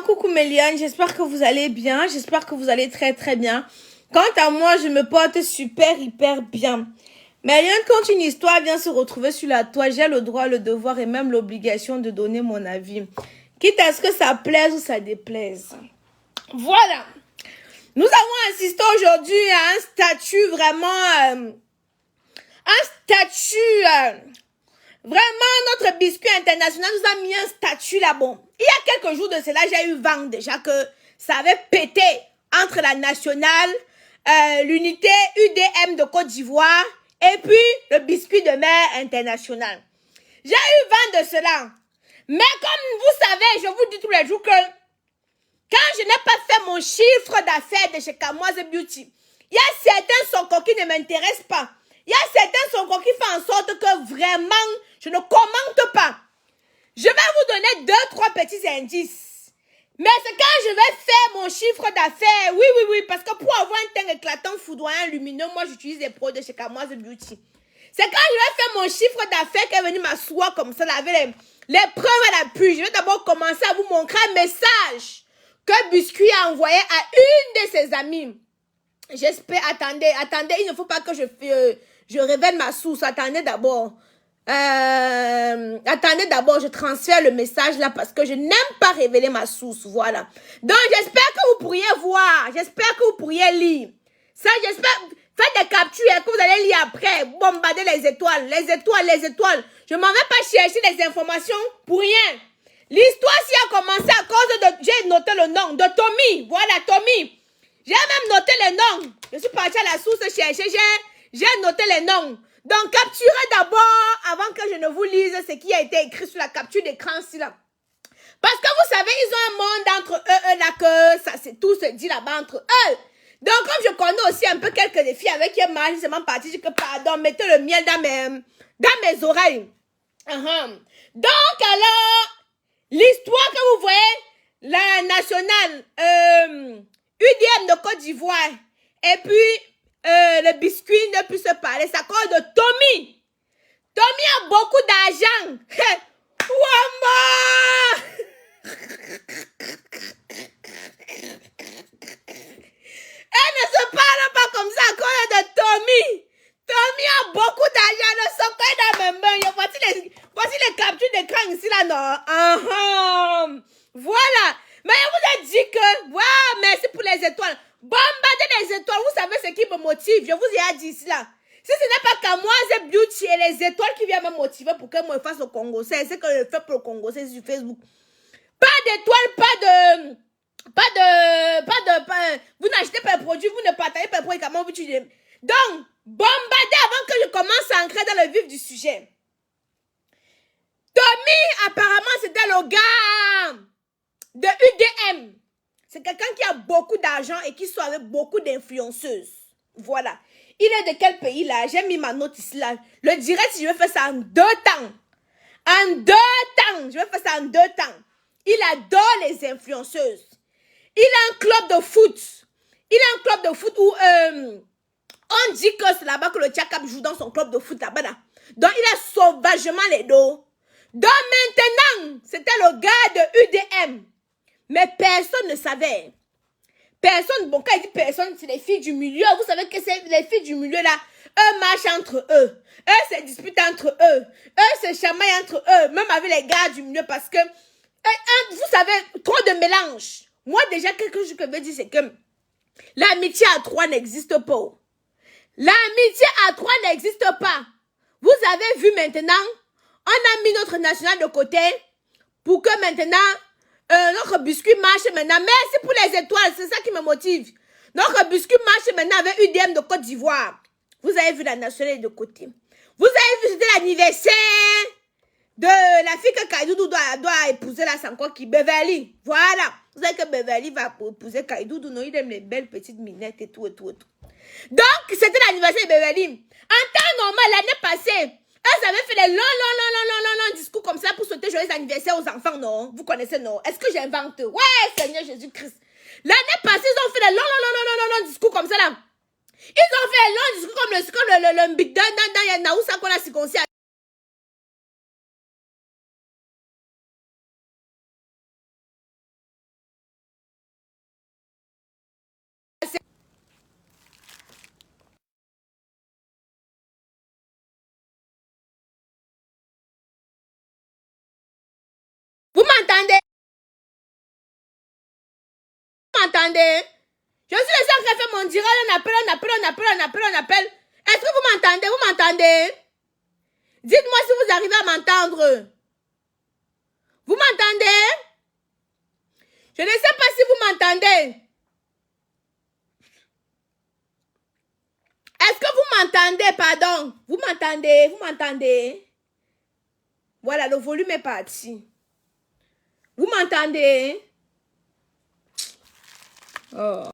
coucou mes lions, j'espère que vous allez bien, j'espère que vous allez très très bien. Quant à moi, je me porte super hyper bien. Mes lions, quand une histoire vient se retrouver sur la toile, j'ai le droit, le devoir et même l'obligation de donner mon avis. Quitte à ce que ça plaise ou ça déplaise. Voilà. Nous avons assisté aujourd'hui à un statut vraiment... Vraiment, notre biscuit international nous a mis un statut là. Bon, il y a quelques jours de cela, j'ai eu vent déjà que ça avait pété entre la nationale, l'unité UDM de Côte d'Ivoire et puis le biscuit de mer international. J'ai eu vent de cela. Mais comme vous savez, je vous dis tous les jours que quand je n'ai pas fait mon chiffre d'affaires de chez Kamoise Beauty, il y a certains socos qui ne m'intéressent pas. Il y a certains socos qui font en sorte que vraiment, je ne commente pas. Je vais vous donner 2-3 petits indices. Mais c'est quand je vais faire mon chiffre d'affaires. Oui, parce que pour avoir un teint éclatant, foudroyant, lumineux, moi j'utilise des produits de chez Kamoise Beauty. C'est quand je vais faire mon chiffre d'affaires qu'elle est venue m'asseoir comme ça, avec les preuves à l'appui. Je vais d'abord commencer à vous montrer un message que Biscuit a envoyé à une de ses amies. J'espère, attendez, il ne faut pas que je révèle ma source. Attendez d'abord, je transfère le message là parce que je n'aime pas révéler ma source, voilà. Donc, j'espère que vous pourriez voir, j'espère que vous pourriez lire. Ça, j'espère, faites des captures et que vous allez lire après, bombarder les étoiles. Je m'en vais pas chercher les informations pour rien. L'histoire s'y a commencé à cause de, j'ai noté le nom de Tommy, voilà Tommy. J'ai même noté les noms. Je suis partie à la source chercher, j'ai noté les noms. Donc, capturez d'abord, avant que je ne vous lise ce qui a été écrit sur la capture d'écran là. Parce que vous savez, ils ont un monde entre eux là, que ça c'est tout se dit là-bas entre eux. Donc, comme je connais aussi un peu quelques des filles avec qui elle marche, c'est même parti, je dis que pardon, mettez le miel dans mes oreilles. Donc, alors, l'histoire que vous voyez, la nationale, UDM de Côte d'Ivoire, et puis le biscuit ne peut se parler, c'est à cause de Tommy. Tommy a beaucoup d'argent. Wama! Elle ne se parle pas comme ça à cause de Tommy. Tommy a beaucoup d'argent, le secret dans mes mains. Voici les captures d'écran ici, là, non? Voilà. Mais je vous ai dit que, waouh, merci pour les étoiles. Bombarder les étoiles, vous savez ce qui me motive. Je vous ai dit cela. Si ce n'est pas qu'à moi, c'est Beauty et les étoiles qui viennent me motiver pour que moi je fasse au Congo. C'est ce que je fais pour le Congo, c'est sur Facebook. Pas d'étoiles, vous n'achetez pas de produits, vous ne partagez pas de produits, comment vous tuez. Donc, bombardez avant que je commence à entrer dans le vif du sujet. Tommy, apparemment, c'était le gars de UDM. C'est quelqu'un qui a beaucoup d'argent et qui sort avec beaucoup d'influenceuses. Voilà. Il est de quel pays là? J'ai mis ma note ici là. Le direct, je vais faire ça en 2 temps. En 2 temps. Je vais faire ça en 2 temps. Il adore les influenceuses. Il a un club de foot. Il a un club de foot où on dit que c'est là-bas que le Tchakab joue dans son club de foot là-bas. Là. Donc il a sauvagement les dos. Donc maintenant, c'était le gars de UDM. Mais personne ne savait. Personne, bon, quand il dit personne, c'est les filles du milieu. Vous savez que c'est les filles du milieu là. Eux marchent entre eux. Eux se disputent entre eux. Eux se chamaillent entre eux. Même avec les gars du milieu parce que, vous savez, trop de mélange. Moi, déjà, quelque chose que je veux dire, c'est que l'amitié à 3 n'existe pas. L'amitié à 3 n'existe pas. Vous avez vu maintenant, on a mis notre national de côté pour que maintenant, notre biscuit marche maintenant. Merci pour les étoiles, c'est ça qui me motive. Notre biscuit marche maintenant avec UDM de Côte d'Ivoire. Vous avez vu la nationale de côté. Vous avez vu, c'était l'anniversaire de la fille que Kaidoudou doit épouser là, c'est encore qui? Beverly. Voilà. Vous savez que Beverly va épouser Kaidoudou. Non, il aime les belles petites minettes et tout. Donc, c'était l'anniversaire de Beverly. En temps normal, l'année passée, elles avaient fait des longs discours comme ça pour souhaiter joyeux anniversaire aux enfants, non? Vous connaissez, non? Est-ce que j'invente? Ouais, Seigneur Jésus-Christ. L'année passée, ils ont fait des longs discours comme ça, là. Ils ont fait un long discours comme le Big Dan, dans Naoussa qu'on a circoncis. m'entendez? Vous m'entendez? Je suis le seul qui a fait mon direct, on appelle. Est-ce que vous m'entendez? Vous m'entendez? Dites-moi si vous arrivez à m'entendre. Vous m'entendez? Je ne sais pas si vous m'entendez. Est-ce que vous m'entendez? Pardon. Vous m'entendez? Vous m'entendez? Voilà, le volume est parti. Vous m'entendez? Oh.